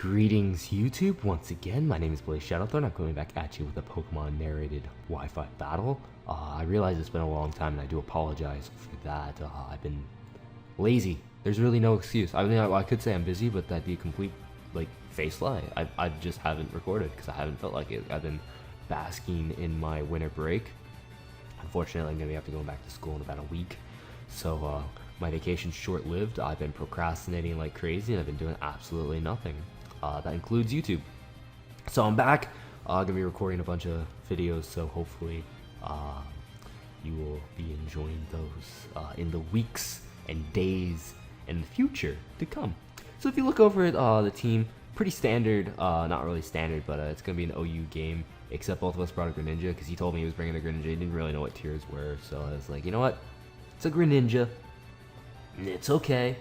Greetings YouTube, once again, my name is Blaze Shadowthorn. I'm coming back at you with a Pokemon narrated Wi-Fi battle. I realize it's been a long time and I do apologize for that. I've been lazy. There's really no excuse. I mean, I could say I'm busy, but that'd be a complete, face lie. I just haven't recorded because I haven't felt like it. I've been basking in my winter break. Unfortunately, I'm going to have to go back to school in about a week. So, my vacation's short-lived. I've been procrastinating like crazy and I've been doing absolutely nothing. That includes YouTube. So I'm back. Gonna be recording a bunch of videos, so hopefully you will be enjoying those in the weeks and days in the future to come. So if you look over at the team, pretty standard, not really standard, but it's gonna be an OU game, except both of us brought a Greninja because he told me he was bringing a Greninja. He didn't really know what tiers were, so I was like, you know what? It's a Greninja. It's okay.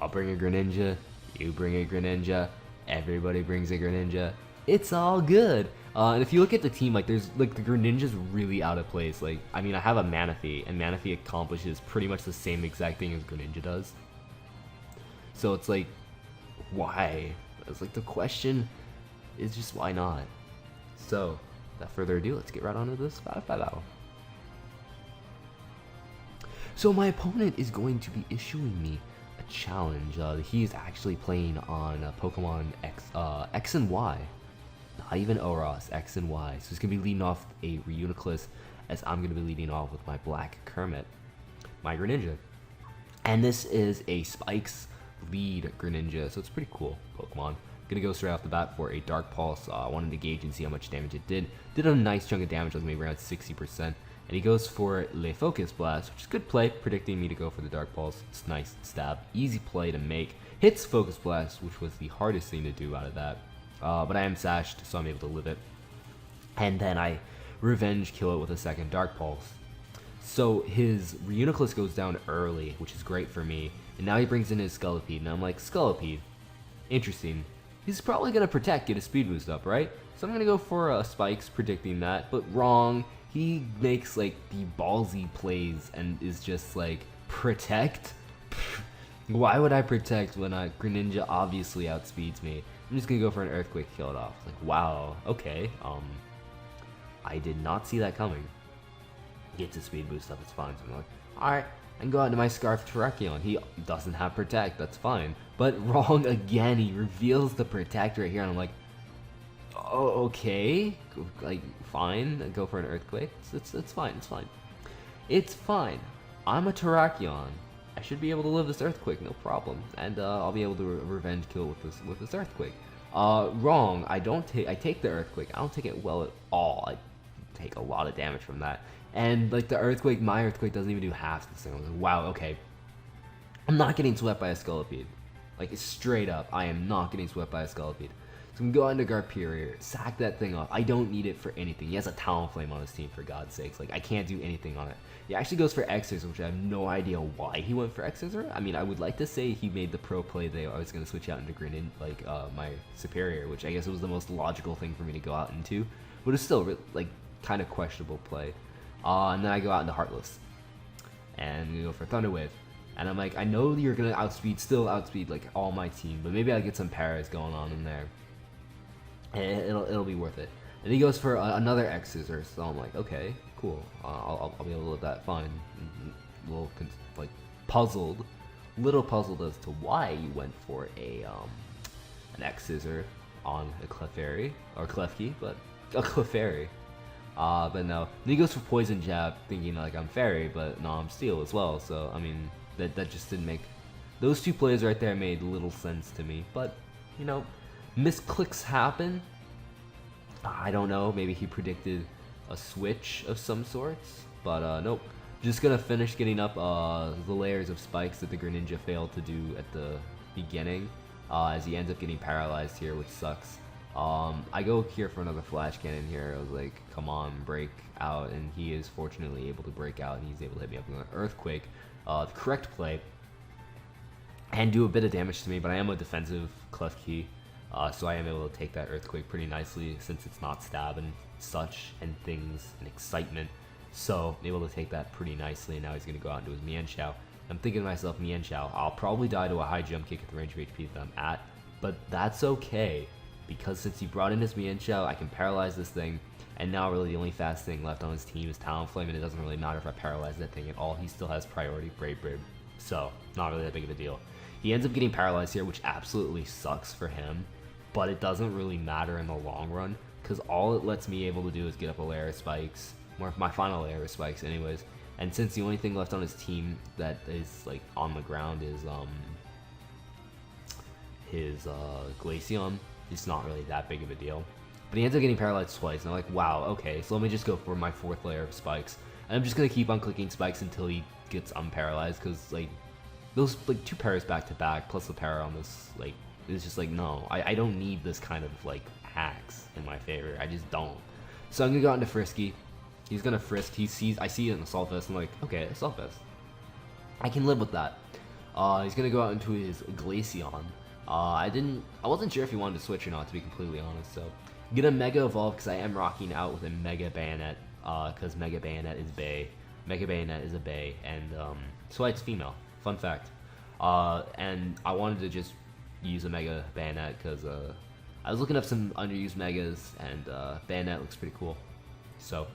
I'll bring a Greninja. You bring a Greninja. Everybody brings a Greninja. It's all good. And if you look at the team, there's the Greninja's really out of place. I mean, I have a Manaphy, and Manaphy accomplishes pretty much the same exact thing as Greninja does. So it's like, why? It's like the question is just why not? So, without further ado, let's get right on to this battle. So my opponent is going to be issuing me a challenge. He is actually playing on Pokemon X and Y, not even ORAS, X and Y. So he's going to be leading off a Reuniclus, as I'm going to be leading off with my Black Kermit, my Greninja. And this is a Spikes lead Greninja, so it's pretty cool Pokemon. Gonna go straight off the bat for a Dark Pulse. I wanted to gauge and see how much damage it did. Did a nice chunk of damage, like maybe around 60%. And he goes for Le Focus Blast, which is good play, predicting me to go for the Dark Pulse. It's nice stab, easy play to make. Hits Focus Blast, which was the hardest thing to do out of that. But I am sashed, so I'm able to live it. And then I revenge kill it with a second Dark Pulse. So his Reuniclus goes down early, which is great for me. And now he brings in his Scolipede, and I'm like, Scolipede, interesting. He's probably going to protect, get a speed boost up, right? So I'm going to go for Spikes, predicting that, but wrong. He makes the ballsy plays and is just protect? Why would I protect when a Greninja obviously outspeeds me? I'm just gonna go for an Earthquake, kill it off. Wow, okay. I did not see that coming. Gets a speed boost up, it's fine. So I'm like, alright, I can go out into my Scarf Terrakion. He doesn't have Protect, that's fine. But wrong again, he reveals the Protect right here, and I'm like, oh, okay, fine, go for an Earthquake. It's fine, it's fine. It's fine. I'm a Terrakion. I should be able to live this Earthquake, no problem. And I'll be able to revenge kill with this Earthquake. Wrong. I take the Earthquake. I don't take it well at all. I take a lot of damage from that. And the Earthquake, my Earthquake doesn't even do half this thing. I was like, wow, okay. I'm not getting swept by a Scolipede. Straight up, I am not getting swept by a Scolipede. So I'm going to go into Garperior, sack that thing off. I don't need it for anything. He has a Talonflame on his team, for God's sakes. I can't do anything on it. He actually goes for X-Scissor, which I have no idea why he went for X-Scissor. I mean, I would like to say he made the pro play that I was going to switch out into Grenin, my Superior, which I guess it was the most logical thing for me to go out into. But it's still, kind of questionable play. And then I go out into Heartless. And we go for Thunder Wave. And I'm like, I know you're going to still outspeed, all my team. But maybe I get some paras going on in there. And it'll be worth it. And he goes for another X-Scissor, so I'm like, okay, cool. I'll be able to live that fine. A little little puzzled as to why you went for an X-Scissor on a Clefairy or Klefki, but a Clefairy. But no. Then he goes for Poison Jab, thinking I'm Fairy, but no, I'm Steel as well. So I mean, that just didn't make. Those two plays right there made little sense to me. But you know. Misclicks happen. I don't know, maybe he predicted a switch of some sorts, but nope. Just gonna finish getting up the layers of spikes that the Greninja failed to do at the beginning, as he ends up getting paralyzed here, which sucks. I go here for another Flash Cannon here. I was like, come on, break out, and he is fortunately able to break out, and he's able to hit me up with an Earthquake, the correct play, and do a bit of damage to me, but I am a defensive Klefki. So I am able to take that Earthquake pretty nicely since it's not stab and such and things and excitement. So I'm able to take that pretty nicely, and now he's going to go out into his Mienshao. I'm thinking to myself, Mienshao, I'll probably die to a high jump kick at the range of HP that I'm at, But that's okay, because since he brought in his Mienshao, I can paralyze this thing, and now really the only fast thing left on his team is Talonflame, and it doesn't really matter if I paralyze that thing at all. He still has priority Brave Bird, so not really that big of a deal. He ends up getting paralyzed here, which absolutely sucks for him, but it doesn't really matter in the long run, because all it lets me able to do is get up a layer of spikes, or my final layer of spikes anyways. And since the only thing left on his team that is like on the ground is his Glaceon, it's not really that big of a deal. But he ends up getting paralyzed twice, and I'm like, wow, okay, so let me just go for my 4th layer of spikes. And I'm just gonna keep on clicking spikes until he gets unparalyzed, because like those like 2 pairs back to back plus the para on this, like, it's just like, no, I don't need this kind of like hacks in my favor. I just don't. So I'm gonna go out into Frisky. He's gonna frisk. I see it in Assault Vest. I'm like, okay, Assault Vest, I can live with that. He's gonna go out into his Glaceon. I wasn't sure if he wanted to switch or not, to be completely honest. So I'm gonna Mega Evolve, because I am rocking out with a Mega Bayonet. Because Mega Bayonet is Bay. Mega Bayonet is a Bay, and so it's female. Fun fact. And I wanted to just use a Mega Bayonet because I was looking up some underused Megas, and Bayonet looks pretty cool. So,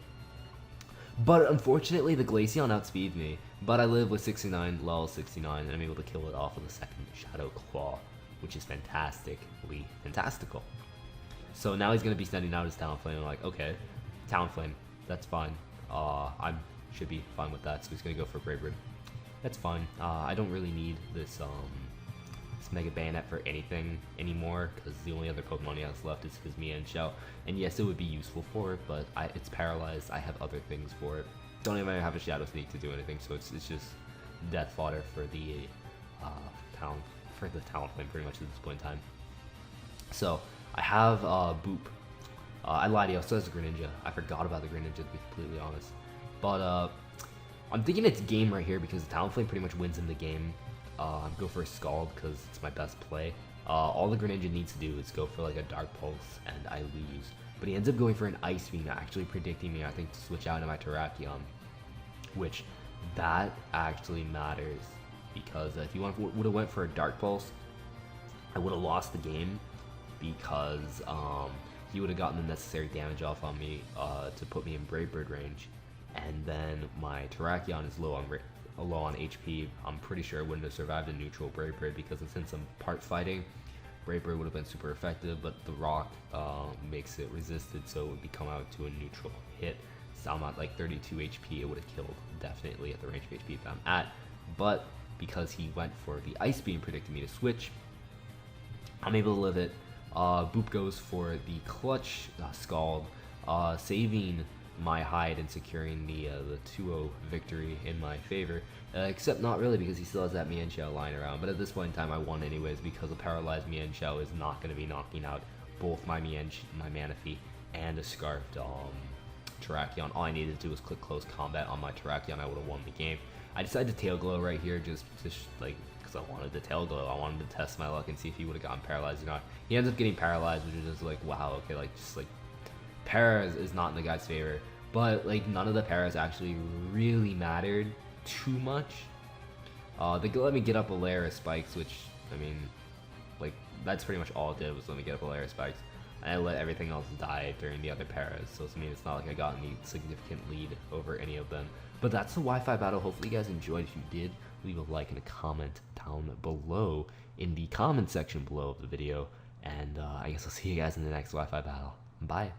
but unfortunately the Glaceon outspeeds me, but I live with 69, level 69, and I'm able to kill it off with a 2nd Shadow Claw, which is fantastically fantastical. So now he's going to be sending out his Talonflame. I'm like, okay, Talonflame, that's fine. I should be fine with that, so he's going to go for Brave Bird. That's fine. I don't really need this Mega Bayonet for anything anymore, because the only other Pokemon he has left is his Mienshao. And yes, it would be useful for it, but it's paralyzed. I have other things for it. Don't even have a Shadow Sneak to do anything, so it's just death fodder for the Talonflame pretty much at this point in time. So I have Boop. I lied, he also has a Greninja. I forgot about the Greninja, to be completely honest. But I'm thinking it's game right here, because the Talonflame pretty much wins in the game. Go for a Scald because it's my best play. All the Greninja needs to do is go for like a Dark Pulse, and I lose. But he ends up going for an Ice Beam, actually predicting me, I think, to switch out to my Terrakion, which that actually matters, because if he would have went for a Dark Pulse, I would have lost the game, because he would have gotten the necessary damage off on me to put me in Brave Bird range, and then my Terrakion is low on HP. I'm pretty sure it wouldn't have survived a neutral Brave Bird, because since I'm part fighting, Brave Bird would have been super effective, but the rock makes it resisted, so it would become out to a neutral hit. So I'm at like 32 HP, it would have killed definitely at the range of HP that I'm at, but because he went for the Ice Beam predicting me to switch, I'm able to live it. Boop goes for the clutch Scald, saving my hide and securing the 2-0 victory in my favor, except not really, because he still has that Mienshao lying around. But at this point in time I won anyways, because a paralyzed Mienshao is not going to be knocking out both my Manaphy and a Scarfed Terrakion. All I needed to do was click close combat on my Terrakion. I would have won the game. I decided to Tail Glow right here just like because I wanted to Tail Glow. I wanted to test my luck and see if he would have gotten paralyzed or not. He ends up getting paralyzed, which is just like, wow, okay, like just like para is not in the guy's favor, but like none of the paras actually really mattered too much. They let me get up a layer of spikes, which, I mean, like, that's pretty much all it did, was let me get up a layer of spikes. And I let everything else die during the other paras, so I mean, it's not like I got any significant lead over any of them. But that's the Wi-Fi battle. Hopefully you guys enjoyed. If you did, leave a like and a comment down below in the comment section below of the video. And I guess I'll see you guys in the next Wi-Fi battle. Bye.